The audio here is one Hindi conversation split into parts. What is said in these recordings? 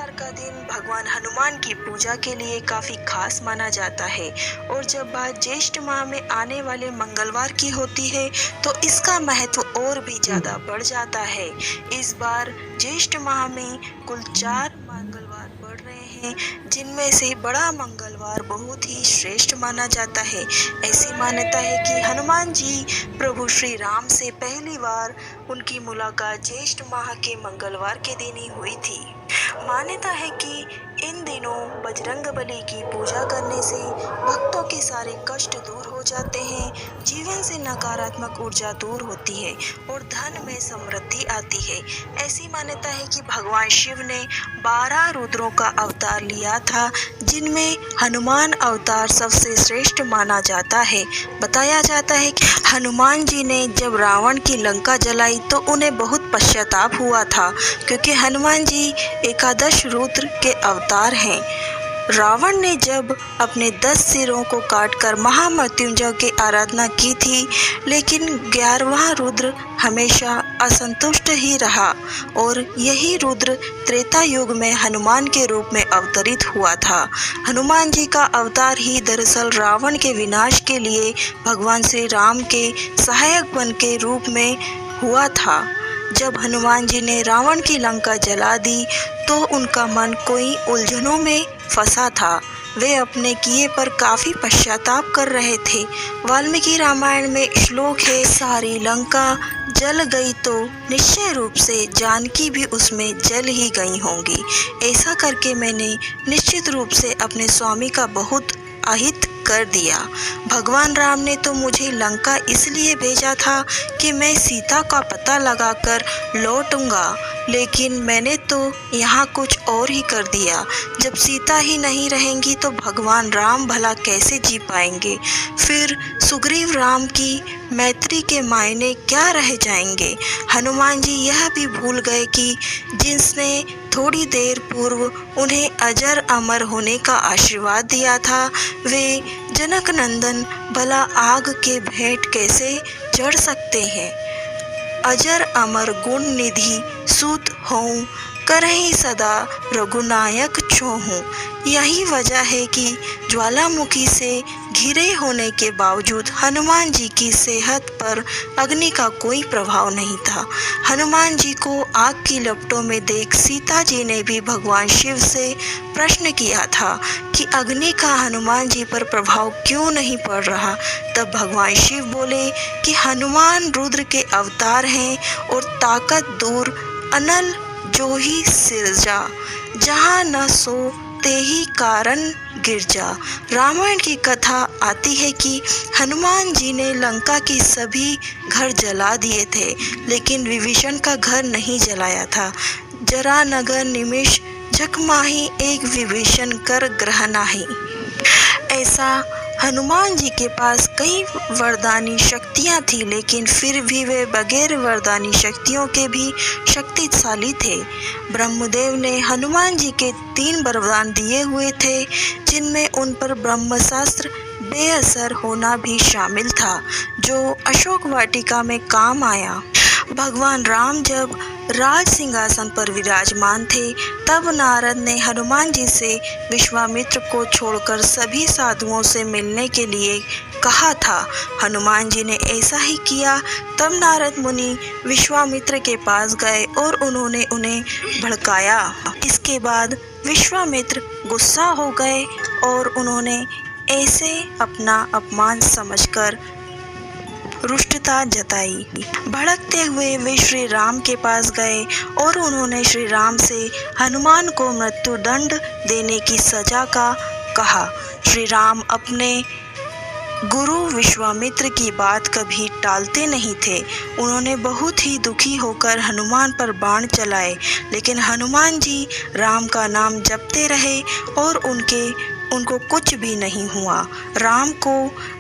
मंगलवार का दिन भगवान हनुमान की पूजा के लिए काफ़ी खास माना जाता है। और जब बात ज्येष्ठ माह में आने वाले मंगलवार की होती है तो इसका महत्व और भी ज़्यादा बढ़ जाता है। इस बार ज्येष्ठ माह में कुल 4 मंगलवार पड़ रहे हैं, जिनमें से बड़ा मंगलवार बहुत ही श्रेष्ठ माना जाता है। ऐसी मान्यता है कि हनुमान जी प्रभु श्री राम से पहली बार उनकी मुलाकात ज्येष्ठ माह के मंगलवार के दिन ही हुई थी। मान्यता है कि इन दिनों बजरंगबली की पूजा करने से भक्तों के सारे कष्ट दूर हो जाते हैं, जीवन से नकारात्मक ऊर्जा दूर होती है और धन में समृद्धि आती है। ऐसी मान्यता है कि भगवान शिव ने 12 रुद्रों का अवतार लिया था, जिनमें हनुमान अवतार सबसे श्रेष्ठ माना जाता है। बताया जाता है कि हनुमान जी ने जब रावण की लंका जलाई तो उन्हें बहुत पश्चाताप हुआ था, क्योंकि हनुमान जी एकादश रुद्र के अवतार हैं। रावण ने जब अपने 10 सिरों को काटकर महामृत्युंजय की आराधना की थी, लेकिन 11वां रुद्र हमेशा असंतुष्ट ही रहा और यही रुद्र त्रेता युग में हनुमान के रूप में अवतरित हुआ था। हनुमान जी का अवतार ही दरअसल रावण के विनाश के लिए भगवान श्री राम के सहायक बन के रूप में हुआ था। जब हनुमान जी ने रावण की लंका जला दी तो उनका मन कोई उलझनों में फंसा था। वे अपने किए पर काफ़ी पश्चाताप कर रहे थे। वाल्मीकि रामायण में श्लोक है, सारी लंका जल गई तो निश्चय रूप से जानकी भी उसमें जल ही गई होंगी। ऐसा करके मैंने निश्चित रूप से अपने स्वामी का बहुत अहित कर दिया। भगवान राम ने तो मुझे लंका इसलिए भेजा था कि मैं सीता का पता लगाकर लौटूंगा, लेकिन मैंने तो यहाँ कुछ और ही कर दिया। जब सीता ही नहीं रहेंगी तो भगवान राम भला कैसे जी पाएंगे? फिर सुग्रीव राम की मैत्री के मायने क्या रह जाएंगे? हनुमान जी यह भी भूल गए कि जिसने थोड़ी देर पूर्व उन्हें अजर अमर होने का आशीर्वाद दिया था, वे जनक नंदन भला आग के भेंट कैसे चढ़ सकते हैं? अजर अमर गुण निधि सूत होऊं, करहि सदा रघुनायक छोहूं। यही वजह है कि ज्वालामुखी से घिरे होने के बावजूद हनुमान जी की सेहत पर अग्नि का कोई प्रभाव नहीं था। हनुमान जी को आग की लपटों में देख सीता जी ने भी भगवान शिव से प्रश्न किया था कि अग्नि का हनुमान जी पर प्रभाव क्यों नहीं पड़ रहा। तब भगवान शिव बोले कि हनुमान रुद्र के अवतार हैं और ताकत दूर अनल जो ही सिरजा, जहाँ न सो ते ही कारण गिरजा। रामायण की कथा आती है कि हनुमान जी ने लंका की सभी घर जला दिए थे, लेकिन विभीषण का घर नहीं जलाया था। जरा नगर निमिष झकमाही, एक विभीषण कर ग्रह नाही। ऐसा हनुमान जी के पास कई वरदानी शक्तियाँ थी, लेकिन फिर भी वे बगैर वरदानी शक्तियों के भी शक्तिशाली थे। ब्रह्मदेव ने हनुमान जी के 3 वरदान दिए हुए थे, जिनमें उन पर ब्रह्मास्त्र बेअसर होना भी शामिल था, जो अशोक वाटिका में काम आया। भगवान राम जब राज सिंहासन पर विराजमान थे, तब नारद ने हनुमान जी से विश्वामित्र को छोड़कर सभी साधुओं से मिलने के लिए कहा था। हनुमान जी ने ऐसा ही किया। तब नारद मुनि विश्वामित्र के पास गए और उन्होंने उन्हें भड़काया। इसके बाद विश्वामित्र गुस्सा हो गए और उन्होंने ऐसे अपना अपमान समझकर रुष्टता जताई। भड़कते हुए वे श्री राम के पास गए और उन्होंने श्री राम से हनुमान को मृत्यु दंड देने की सजा का कहा। श्री राम अपने गुरु विश्वामित्र की बात कभी टालते नहीं थे। उन्होंने बहुत ही दुखी होकर हनुमान पर बाण चलाए, लेकिन हनुमान जी राम का नाम जपते रहे और उनको कुछ भी नहीं हुआ। राम को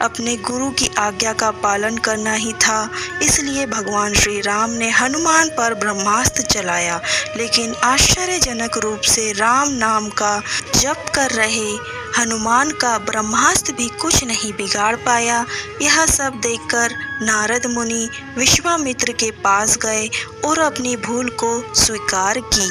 अपने गुरु की आज्ञा का पालन करना ही था, इसलिए भगवान श्री राम ने हनुमान पर ब्रह्मास्त्र चलाया, लेकिन आश्चर्यजनक रूप से राम नाम का जप कर रहे हनुमान का ब्रह्मास्त्र भी कुछ नहीं बिगाड़ पाया। यह सब देखकर नारद मुनि विश्वामित्र के पास गए और अपनी भूल को स्वीकार की।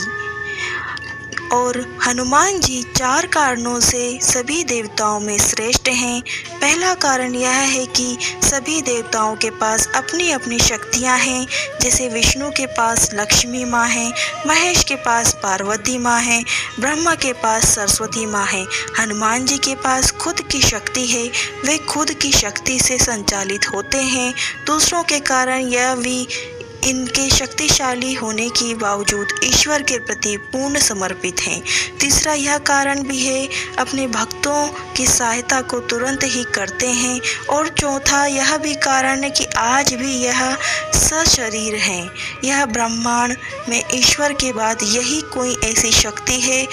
और हनुमान जी 4 कारणों से सभी देवताओं में श्रेष्ठ हैं। पहला कारण यह है कि सभी देवताओं के पास अपनी अपनी शक्तियां हैं। जैसे विष्णु के पास लक्ष्मी माँ है, महेश के पास पार्वती माँ है, ब्रह्मा के पास सरस्वती माँ है। हनुमान जी के पास खुद की शक्ति है, वे खुद की शक्ति से संचालित होते हैं। दूसरों के कारण यह भी इनके शक्तिशाली होने के बावजूद ईश्वर के प्रति पूर्ण समर्पित हैं। तीसरा यह कारण भी है, अपने भक्तों की सहायता को तुरंत ही करते हैं। और चौथा यह भी कारण है कि आज भी यह सशरीर हैं। यह ब्रह्मांड में ईश्वर के बाद यही कोई ऐसी शक्ति है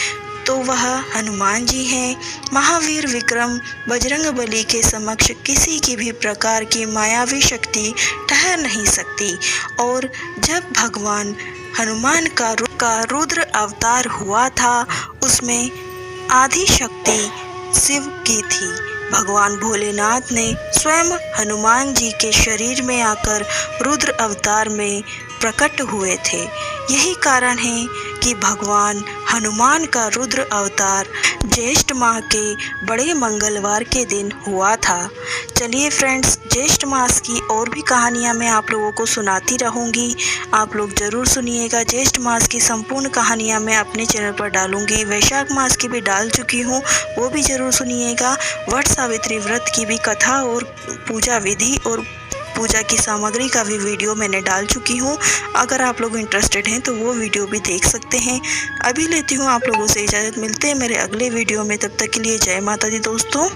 तो वह हनुमान जी हैं। महावीर विक्रम बजरंगबली के समक्ष किसी की भी प्रकार की मायावी शक्ति ठहर नहीं सकती। और जब भगवान हनुमान का रुद्र अवतार हुआ था, उसमें आधी शक्ति शिव की थी। भगवान भोलेनाथ ने स्वयं हनुमान जी के शरीर में आकर रुद्र अवतार में प्रकट हुए थे। यही कारण है कि भगवान हनुमान का रुद्र अवतार ज्येष्ठ माह के बड़े मंगलवार के दिन हुआ था। चलिए फ्रेंड्स, ज्येष्ठ मास की और भी कहानियाँ मैं आप लोगों को सुनाती रहूँगी। आप लोग ज़रूर सुनिएगा। ज्येष्ठ मास की संपूर्ण कहानियाँ मैं अपने चैनल पर डालूँगी। वैशाख मास की भी डाल चुकी हूँ, वो भी ज़रूर सुनिएगा। वट सावित्री व्रत की भी कथा और पूजा विधि और पूजा की सामग्री का भी वीडियो मैंने डाल चुकी हूँ। अगर आप लोग इंटरेस्टेड हैं तो वो वीडियो भी देख सकते हैं। अभी लेती हूँ आप लोगों से इजाज़त। मिलते हैं मेरे अगले वीडियो में, तब तक के लिए जय माता दी दोस्तों।